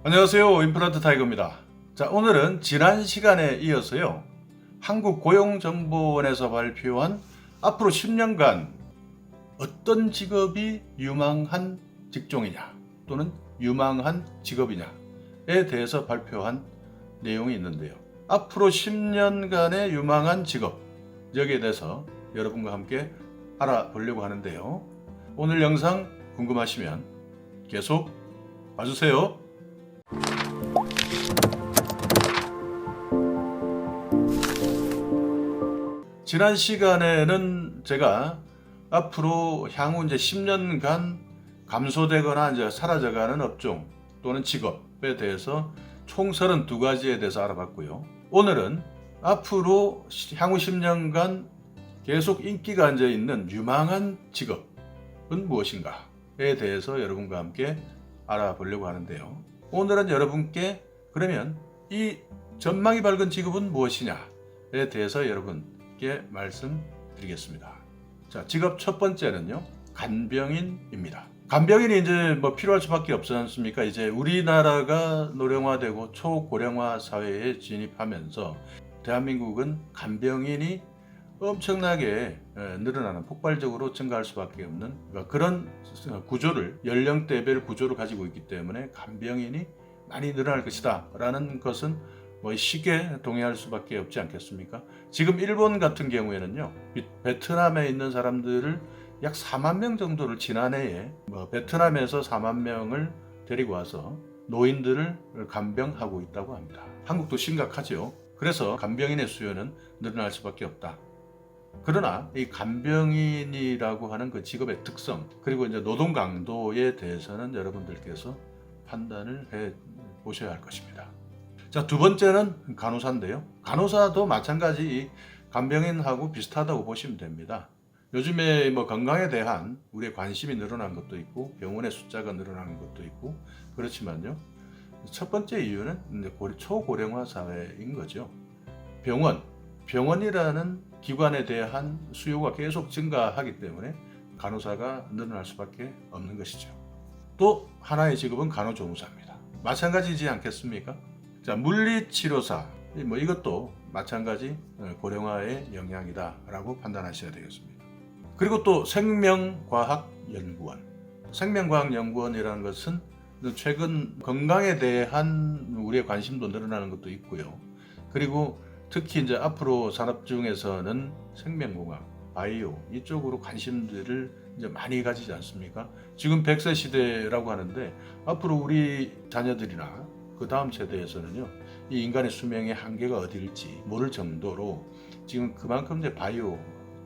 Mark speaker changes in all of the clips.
Speaker 1: 안녕하세요. 임플란트 타이거입니다. 자, 오늘은 지난 시간에 이어서요. 한국고용정보원에서 발표한 앞으로 10년간 어떤 직업이 유망한 직종이냐 또는 유망한 직업이냐에 대해서 발표한 내용이 있는데요. 앞으로 10년간의 유망한 직업, 여기에 대해서 여러분과 함께 알아보려고 하는데요. 오늘 영상 궁금하시면 계속 봐주세요. 지난 시간에는 제가 앞으로 향후 이제 10년간 감소되거나 이제 사라져가는 업종 또는 직업에 대해서 총 32가지에 대해서 알아봤고요. 오늘은 앞으로 향후 10년간 계속 인기가 이제 있는 유망한 직업은 무엇인가에 대해서 여러분과 함께 알아보려고 하는데요. 오늘은 여러분께 그러면 이 전망이 밝은 직업은 무엇이냐에 대해서 여러분께 말씀드리겠습니다. 자, 직업 첫 번째는요, 간병인입니다. 간병인이 이제 뭐 필요할 수밖에 없지 않습니까? 이제 우리나라가 노령화되고 초고령화 사회에 진입하면서 대한민국은 간병인이 엄청나게 늘어나는, 폭발적으로 증가할 수밖에 없는 그런 구조를, 연령대별 구조를 가지고 있기 때문에 간병인이 많이 늘어날 것이다 라는 것은 뭐 쉽게 동의할 수밖에 없지 않겠습니까? 지금 일본 같은 경우에는요, 베트남에 있는 사람들을 약 4만 명 정도를 지난해에 베트남에서 4만 명을 데리고 와서 노인들을 간병하고 있다고 합니다. 한국도 심각하죠. 그래서 간병인의 수요는 늘어날 수밖에 없다. 그러나 이 간병인이라고 하는 그 직업의 특성, 그리고 이제 노동 강도에 대해서는 여러분들께서 판단을 해 보셔야 할 것입니다. 자, 두 번째는 간호사인데요. 간호사도 마찬가지 간병인하고 비슷하다고 보시면 됩니다. 요즘에 뭐 건강에 대한 우리의 관심이 늘어난 것도 있고 병원의 숫자가 늘어나는 것도 있고 그렇지만요. 첫 번째 이유는 초고령화 사회인 거죠. 병원이라는 기관에 대한 수요가 계속 증가하기 때문에 간호사가 늘어날 수밖에 없는 것이죠. 또 하나의 직업은 간호조무사입니다. 마찬가지지 않겠습니까? 자, 물리치료사, 이것도 마찬가지 고령화의 영향이다라고 판단하셔야 되겠습니다. 그리고 또 생명과학연구원. 생명과학연구원이라는 것은 최근 건강에 대한 우리의 관심도 늘어나는 것도 있고요. 그리고 특히 이제 앞으로 산업 중에서는 생명공학, 바이오 이쪽으로 관심들을 이제 많이 가지지 않습니까? 지금 100세 시대라고 하는데 앞으로 우리 자녀들이나 그 다음 세대에서는요, 이 인간의 수명의 한계가 어디일지 모를 정도로 지금 그만큼 이제 바이오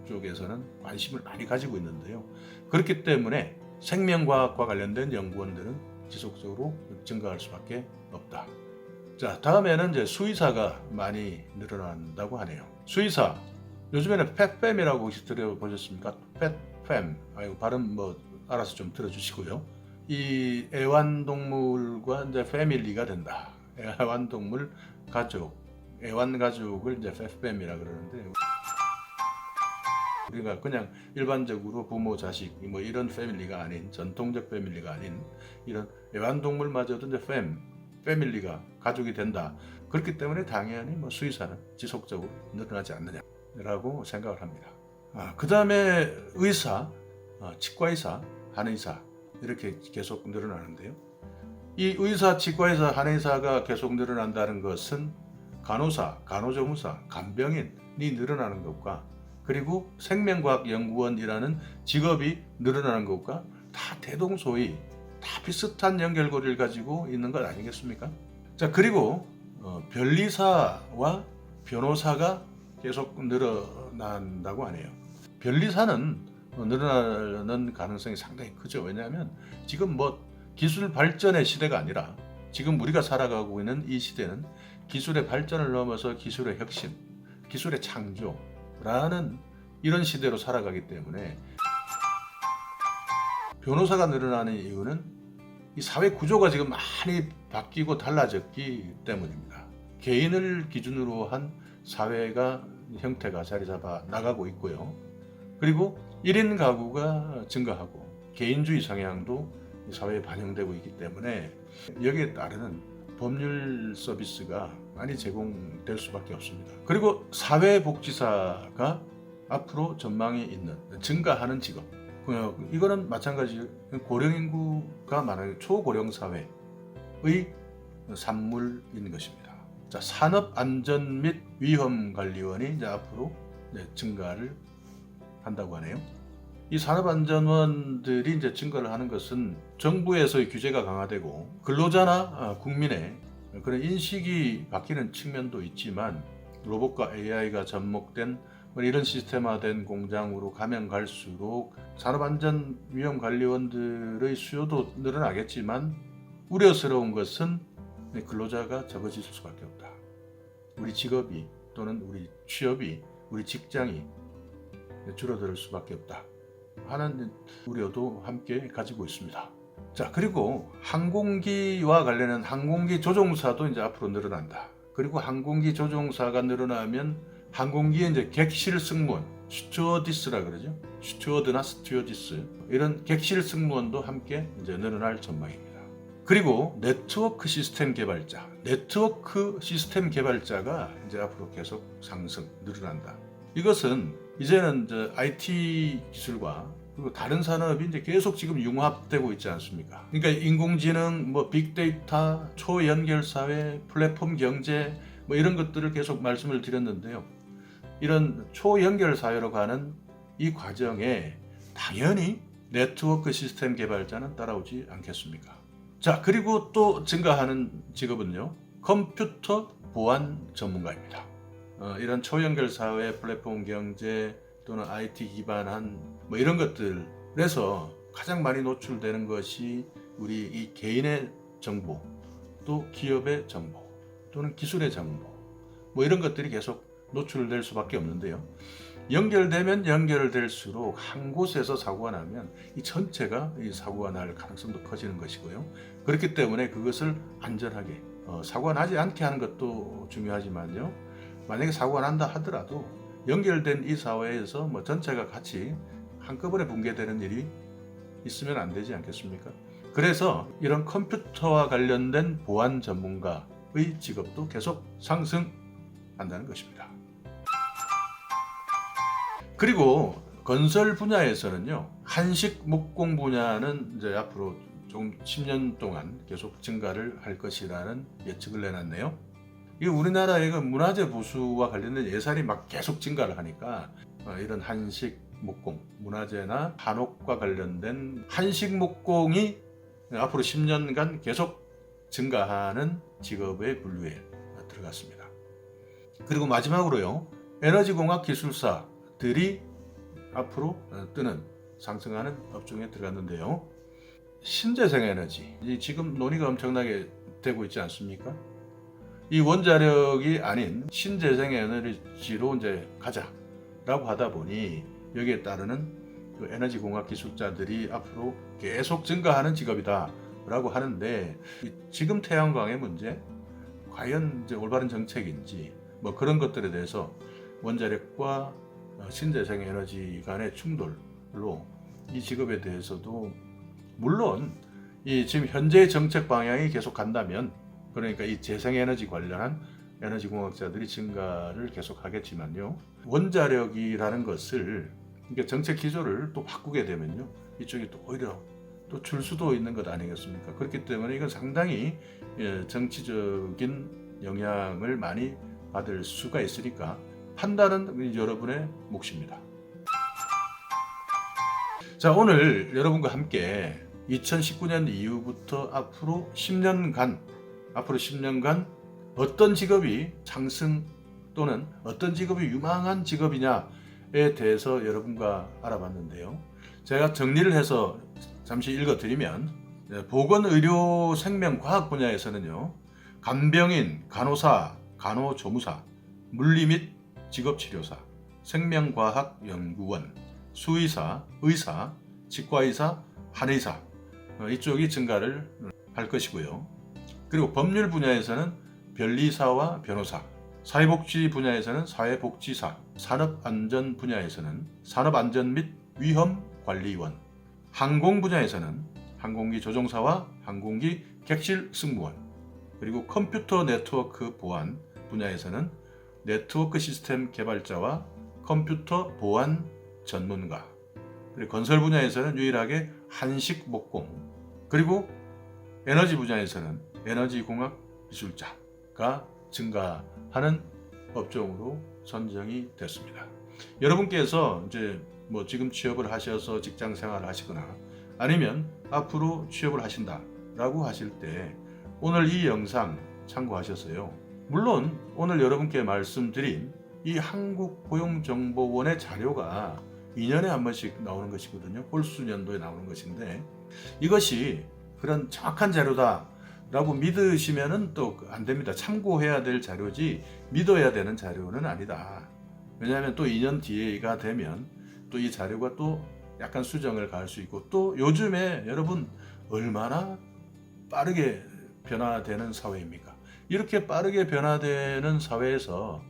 Speaker 1: 쪽에서는 관심을 많이 가지고 있는데요. 그렇기 때문에 생명과학과 관련된 연구원들은 지속적으로 증가할 수밖에 없다. 자, 다음에는 이제 수의사가 많이 늘어난다고 하네요. 수의사, 요즘에는 펫팸이라고 혹시 들어보셨습니까? 펫팸, 발음 알아서 좀 들어주시고요. 이 애완동물과 이제 패밀리가 된다. 애완동물 가족, 애완가족을 이제 펫팸이라 그러는데, 우리가 그냥 일반적으로 부모, 자식 이런 패밀리가 아닌, 전통적 패밀리가 아닌 이런 애완동물마저도 이제 패밀리가 가족이 된다. 그렇기 때문에 당연히 수의사는 지속적으로 늘어나지 않느냐라고 생각을 합니다. 그 다음에 의사, 치과의사, 한의사 이렇게 계속 늘어나는데요. 이 의사, 치과의사, 한의사가 계속 늘어난다는 것은 간호사, 간호조무사, 간병인이 늘어나는 것과 그리고 생명과학연구원이라는 직업이 늘어나는 것과 다 대동소이 다 비슷한 연결고리를 가지고 있는 것 아니겠습니까? 자, 그리고 변리사와 변호사가 계속 늘어난다고 하네요. 변리사는 늘어나는 가능성이 상당히 크죠. 왜냐하면 지금 기술 발전의 시대가 아니라 지금 우리가 살아가고 있는 이 시대는 기술의 발전을 넘어서 기술의 혁신, 기술의 창조라는 이런 시대로 살아가기 때문에 변호사가 늘어나는 이유는 이 사회 구조가 지금 많이 바뀌고 달라졌기 때문입니다. 개인을 기준으로 한 사회가 형태가 자리 잡아 나가고 있고요. 그리고 1인 가구가 증가하고 개인주의 성향도 사회에 반영되고 있기 때문에 여기에 따르는 법률 서비스가 많이 제공될 수밖에 없습니다. 그리고 사회복지사가 앞으로 전망이 있는 증가하는 직업, 이거는 마찬가지 고령 인구가 많은 초고령 사회의 산물인 것입니다. 자, 산업안전 및 위험관리원이 이제 앞으로 증가를 한다고 하네요. 이 산업안전원들이 이제 증가를 하는 것은 정부에서의 규제가 강화되고 근로자나 국민의 그런 인식이 바뀌는 측면도 있지만 로봇과 AI가 접목된 이런 시스템화된 공장으로 가면 갈수록 산업안전위험관리원들의 수요도 늘어나겠지만 우려스러운 것은 근로자가 적어질 수밖에 없다. 우리 직업이 또는 우리 취업이 우리 직장이 줄어들 수밖에 없다 하는 우려도 함께 가지고 있습니다. 자, 그리고 항공기와 관련한 항공기 조종사도 이제 앞으로 늘어난다. 그리고 항공기 조종사가 늘어나면 항공기의 이제 객실 승무원, 스튜어디스라 그러죠. 스튜어드나 스튜어디스 이런 객실 승무원도 함께 이제 늘어날 전망입니다. 그리고 네트워크 시스템 개발자가 이제 앞으로 계속 늘어난다. 이것은 이제는 IT 기술과 그리고 다른 산업이 이제 계속 지금 융합되고 있지 않습니까? 그러니까 인공지능, 빅데이터, 초연결 사회, 플랫폼 경제 이런 것들을 계속 말씀을 드렸는데요. 이런 초연결 사회로 가는 이 과정에 당연히 네트워크 시스템 개발자는 따라오지 않겠습니까? 자, 그리고 또 증가하는 직업은요, 컴퓨터 보안 전문가입니다. 이런 초연결 사회, 플랫폼 경제 또는 IT 기반한 이런 것들에서 가장 많이 노출되는 것이 우리 이 개인의 정보, 또 기업의 정보, 또는 기술의 정보, 이런 것들이 계속 노출될 수밖에 없는데요. 연결되면 연결될수록 한 곳에서 사고가 나면 이 전체가 이 사고가 날 가능성도 커지는 것이고요. 그렇기 때문에 그것을 안전하게 사고가 나지 않게 하는 것도 중요하지만요. 만약에 사고가 난다 하더라도 연결된 이 사회에서 전체가 같이 한꺼번에 붕괴되는 일이 있으면 안 되지 않겠습니까? 그래서 이런 컴퓨터와 관련된 보안 전문가의 직업도 계속 상승한다는 것입니다. 그리고 건설 분야에서는요, 한식 목공 분야는 이제 앞으로 좀 10년 동안 계속 증가를 할 것이라는 예측을 내놨네요. 이 우리나라의 문화재 보수와 관련된 예산이 계속 증가를 하니까 이런 한식 목공, 문화재나 한옥과 관련된 한식 목공이 앞으로 10년간 계속 증가하는 직업의 분류에 들어갔습니다. 그리고 마지막으로요, 에너지공학 기술사들이 앞으로 상승하는 업종에 들어갔는데요. 신재생에너지, 지금 논의가 엄청나게 되고 있지 않습니까? 이 원자력이 아닌 신재생에너지로 이제 가자라고 하다 보니 여기에 따르는 에너지공학 기술자들이 앞으로 계속 증가하는 직업이다라고 하는데, 지금 태양광의 문제, 과연 이제 올바른 정책인지 그런 것들에 대해서 원자력과 신재생에너지 간의 충돌로 이 직업에 대해서도 물론 이 지금 현재의 정책 방향이 계속 간다면, 그러니까 이 재생에너지 관련한 에너지공학자들이 증가를 계속 하겠지만요, 원자력이라는 것을 그러니까 정책 기조를 또 바꾸게 되면요, 이쪽이 또 오히려 또 줄 수도 있는 것 아니겠습니까? 그렇기 때문에 이건 상당히 정치적인 영향을 많이 받을 수가 있으니까 판단은 여러분의 몫입니다. 자, 오늘 여러분과 함께 2019년 이후부터 앞으로 10년간 어떤 직업이 상승 또는 어떤 직업이 유망한 직업이냐에 대해서 여러분과 알아봤는데요. 제가 정리를 해서 잠시 읽어드리면, 보건의료생명과학 분야에서는요, 간병인, 간호사, 간호조무사, 물리 및 직업치료사, 생명과학연구원, 수의사, 의사, 치과의사, 한의사, 이쪽이 증가를 할 것이고요. 그리고 법률 분야에서는 변리사와 변호사, 사회복지 분야에서는 사회복지사, 산업안전 분야에서는 산업안전 및 위험관리원, 항공 분야에서는 항공기 조종사와 항공기 객실 승무원, 그리고 컴퓨터 네트워크 보안 분야에서는 네트워크 시스템 개발자와 컴퓨터 보안 전문가, 그리고 건설 분야에서는 유일하게 한식 목공, 그리고 에너지 분야에서는 에너지공학 기술자가 증가하는 업종으로 선정이 됐습니다. 여러분께서 이제 지금 취업을 하셔서 직장 생활을 하시거나 아니면 앞으로 취업을 하신다라고 하실 때 오늘 이 영상 참고하셔서요. 물론 오늘 여러분께 말씀드린 이 한국고용정보원의 자료가 2년에 한 번씩 나오는 것이거든요. 홀수년도에 나오는 것인데 이것이 그런 정확한 자료다라고 믿으시면은 또 안 됩니다. 참고해야 될 자료지 믿어야 되는 자료는 아니다. 왜냐하면 또 2년 뒤가 되면 또 이 자료가 또 약간 수정을 가할 수 있고, 또 요즘에 여러분 얼마나 빠르게 변화되는 사회입니까? 이렇게 빠르게 변화되는 사회에서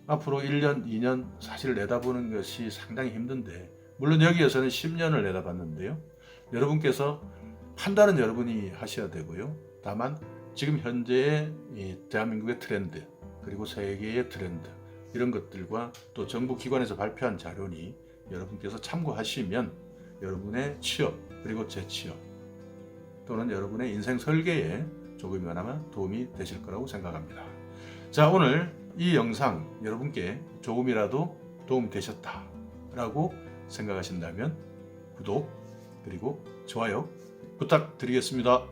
Speaker 1: 앞으로 1년, 2년 사실 내다보는 것이 상당히 힘든데, 물론 여기에서는 10년을 내다봤는데요. 여러분께서 판단은 여러분이 하셔야 되고요. 다만 지금 현재의 이 대한민국의 트렌드, 그리고 세계의 트렌드, 이런 것들과 또 정부 기관에서 발표한 자료니 여러분께서 참고하시면 여러분의 취업, 그리고 재취업 또는 여러분의 인생 설계에 조금이나마 도움이 되실 거라고 생각합니다. 자, 오늘 이 영상 여러분께 조금이라도 도움이 되셨다라고 생각하신다면 구독 그리고 좋아요 부탁드리겠습니다.